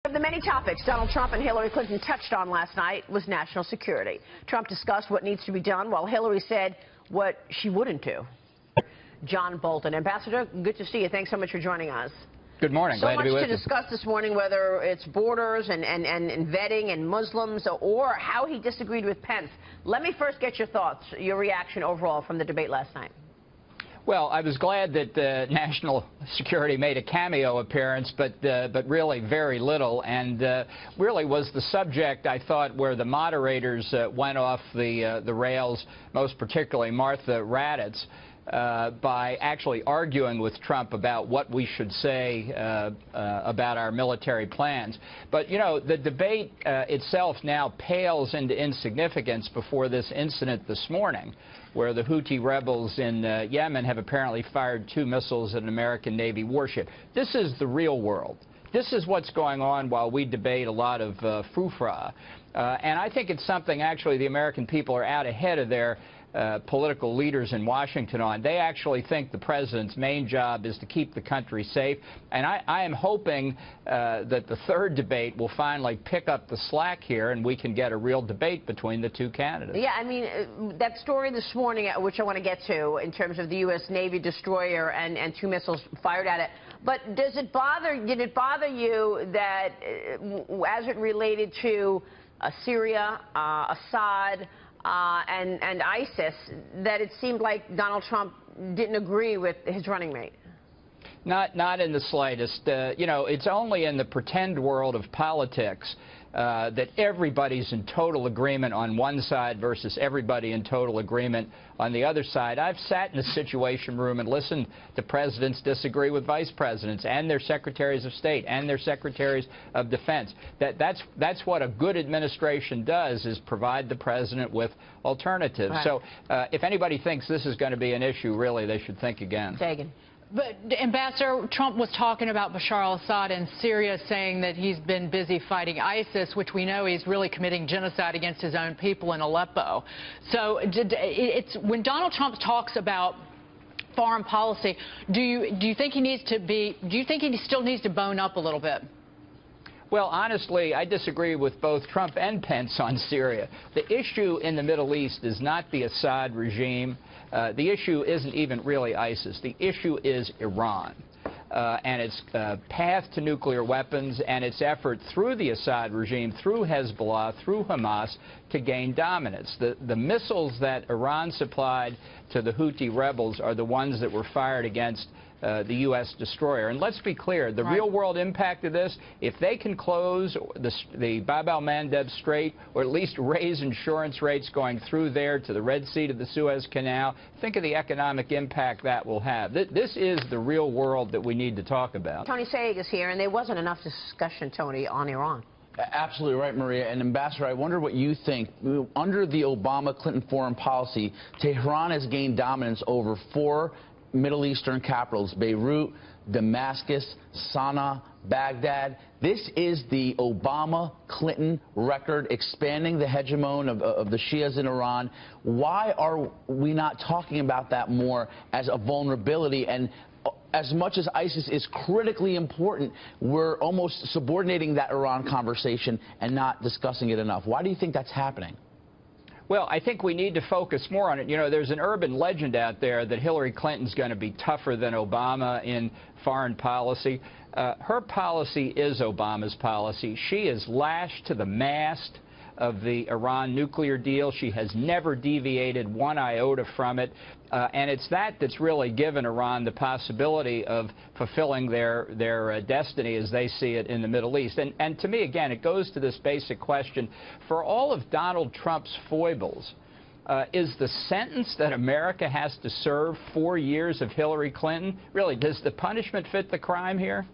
Of the many topics Donald Trump and Hillary Clinton touched on last night was national security. Trump discussed what needs to be done, while Hillary said what she wouldn't do. Jon Bolton. Ambassador, good to see you. Thanks so much for joining us. Good morning. Glad to be with you. So much to discuss this morning, whether it's borders and vetting and Muslims, or how he disagreed with Pence. Let me first get your thoughts, your reaction overall from the debate last night. Well, I was glad that national security made a cameo appearance, but really very little, and really was the subject, I thought, where the moderators went off the rails, most particularly Martha Raddatz, by actually arguing with Trump about what we should say about our military plans. But, you know, the debate itself now pales into insignificance before this incident this morning, where the Houthi rebels in Yemen have apparently fired 2 missiles at an American Navy warship. This is the real world. This is what's going on while we debate a lot of frou-fra. And I think it's something, actually, the American people are out ahead of their political leaders in Washington on. They actually think the president's main job is to keep the country safe. And I am hoping that the third debate will finally pick up the slack here and we can get a real debate between the two candidates. Yeah, I mean, that story this morning, which I want to get to, in terms of the U.S. Navy destroyer and 2 missiles fired at it. But did it bother you that, as it related to Syria, Assad, and ISIS, that it seemed like Donald Trump didn't agree with his running mate? Not in the slightest. You know, it's only in the pretend world of politics that everybody's in total agreement on one side versus everybody in total agreement on the other side. I've sat in a situation room and listened to presidents disagree with vice presidents and their secretaries of state and their secretaries of defense. That's what a good administration does, is provide the president with alternatives. Right. So if anybody thinks this is going to be an issue, really, they should think again. Sagan. But, Ambassador, Trump was talking about Bashar al-Assad in Syria, saying that he's been busy fighting ISIS, which we know he's really committing genocide against his own people in Aleppo. So it's when Donald Trump talks about foreign policy, do you think he still needs to bone up a little bit? Well, honestly, I disagree with both Trump and Pence on Syria. The issue in the Middle East is not the Assad regime. The issue isn't even really ISIS. The issue is Iran and its path to nuclear weapons and its effort through the Assad regime, through Hezbollah, through Hamas, to gain dominance. The missiles that Iran supplied to the Houthi rebels are the ones that were fired against the U.S. destroyer. And let's be clear, the real-world impact of this, if they can close the Bab el-Mandeb Strait, or at least raise insurance rates going through there to the Red Sea to the Suez Canal, think of the economic impact that will have. This is the real world that we need to talk about. Tony Saig is here, and there wasn't enough discussion, Tony, on Iran. Absolutely right, Maria. And Ambassador, I wonder what you think. Under the Obama-Clinton foreign policy, Tehran has gained dominance over 4 Middle Eastern capitals: Beirut, Damascus, Sana'a, Baghdad. This is the Obama-Clinton record, expanding the hegemon of the Shias in Iran. Why are we not talking about that more as a vulnerability? And as much as ISIS is critically important, we're almost subordinating that Iran conversation and not discussing it enough. Why do you think that's happening? Well, I think we need to focus more on it. You know, there's an urban legend out there that Hillary Clinton's going to be tougher than Obama in foreign policy. Her policy is Obama's policy. She is lashed to the mast of the Iran nuclear deal. She has never deviated one iota from it. And it's that's really given Iran the possibility of fulfilling their destiny as they see it in the Middle East. And to me, again, it goes to this basic question. For all of Donald Trump's foibles, is the sentence that America has to serve 4 years of Hillary Clinton, really, does the punishment fit the crime here?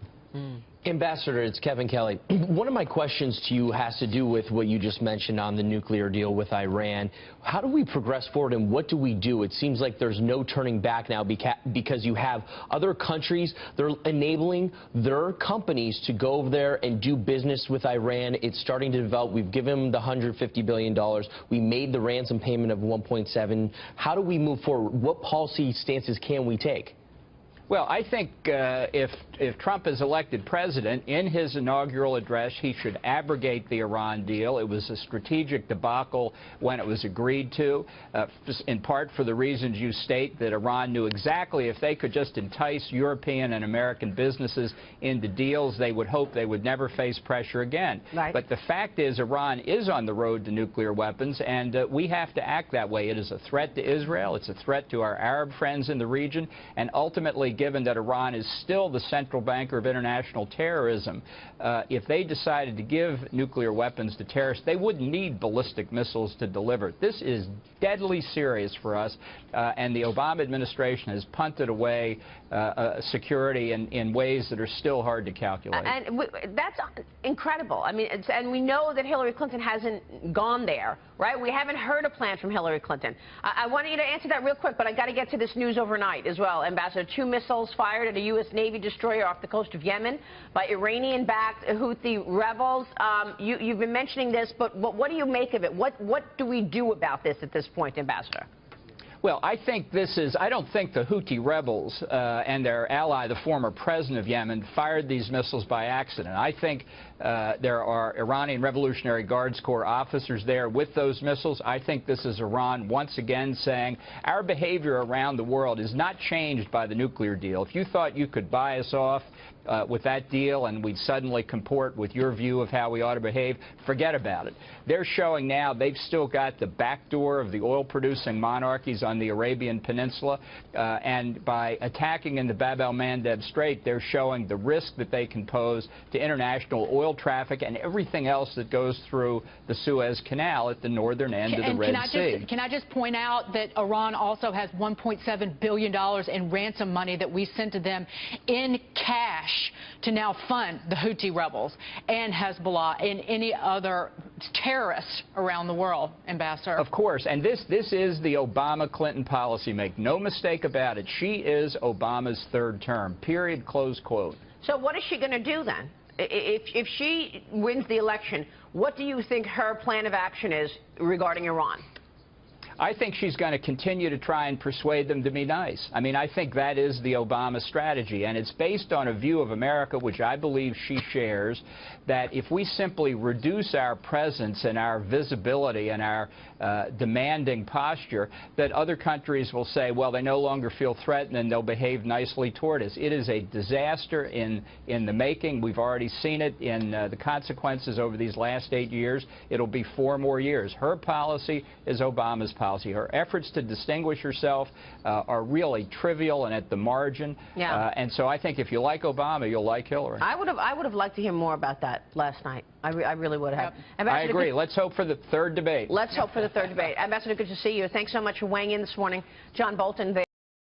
Ambassador, it's Kevin Kelly. One of my questions to you has to do with what you just mentioned on the nuclear deal with Iran. How do we progress forward, and what do we do? It seems like there's no turning back now because you have other countries, they're enabling their companies to go over there and do business with Iran. It's starting to develop. We've given them the $150 billion. We made the ransom payment of $1.7. How do we move forward? What policy stances can we take? Well, I think if Trump is elected president, in his inaugural address, he should abrogate the Iran deal. It was a strategic debacle when it was agreed to, in part for the reasons you state, that Iran knew exactly if they could just entice European and American businesses into deals, they would hope they would never face pressure again. Right. But the fact is, Iran is on the road to nuclear weapons, and we have to act that way. It is a threat to Israel. It's a threat to our Arab friends in the region, and ultimately, given that Iran is still the central banker of international terrorism, if they decided to give nuclear weapons to terrorists, they wouldn't need ballistic missiles to deliver. This is deadly serious for us, and the Obama administration has punted away security in ways that are still hard to calculate. And that's incredible. I mean, and we know that Hillary Clinton hasn't gone there, right? We haven't heard a plan from Hillary Clinton. I want you to answer that real quick, but I got to get to this news overnight as well, Ambassador. 2 missiles fired at a U.S. Navy destroyer off the coast of Yemen by Iranian-backed Houthi rebels. You've been mentioning this, but what do you make of it? What do we do about this at this point, Ambassador? Well, I think I don't think the Houthi rebels and their ally, the former president of Yemen, fired these missiles by accident. I think there are Iranian Revolutionary Guards Corps officers there with those missiles. I think this is Iran once again saying our behavior around the world is not changed by the nuclear deal. If you thought you could buy us off with that deal and we'd suddenly comport with your view of how we ought to behave, forget about it. They're showing now they've still got the back door of the oil-producing monarchies on the Arabian Peninsula, and by attacking in the Bab el-Mandeb Strait, they're showing the risk that they can pose to international oil traffic and everything else that goes through the Suez Canal at the northern end of the Red Sea. Can I just point out that Iran also has $1.7 billion in ransom money that we sent to them in cash to now fund the Houthi rebels and Hezbollah and any other terrorists around the world, Ambassador? Of course, and this is the Obama-Clinton policy. Make no mistake about it. She is Obama's third term, period, close quote. So what is she going to do then? If she wins the election, what do you think her plan of action is regarding Iran? I think she's going to continue to try and persuade them to be nice. I mean, I think that is the Obama strategy, and it's based on a view of America, which I believe she shares, that if we simply reduce our presence and our visibility and our demanding posture, that other countries will say, well, they no longer feel threatened and they'll behave nicely toward us. It is a disaster in the making. We've already seen it in the consequences over these last 8 years. It'll be 4 more years. Her policy is Obama's policy. Her efforts to distinguish herself are really trivial and at the margin. Yeah. And so I think if you like Obama, you'll like Hillary. I would have liked to hear more about that last night. I really would have. Yep. I agree. Let's hope for the third debate. Let's hope for the third debate. Ambassador, good to see you. Thanks so much for weighing in this morning. Jon Bolton there.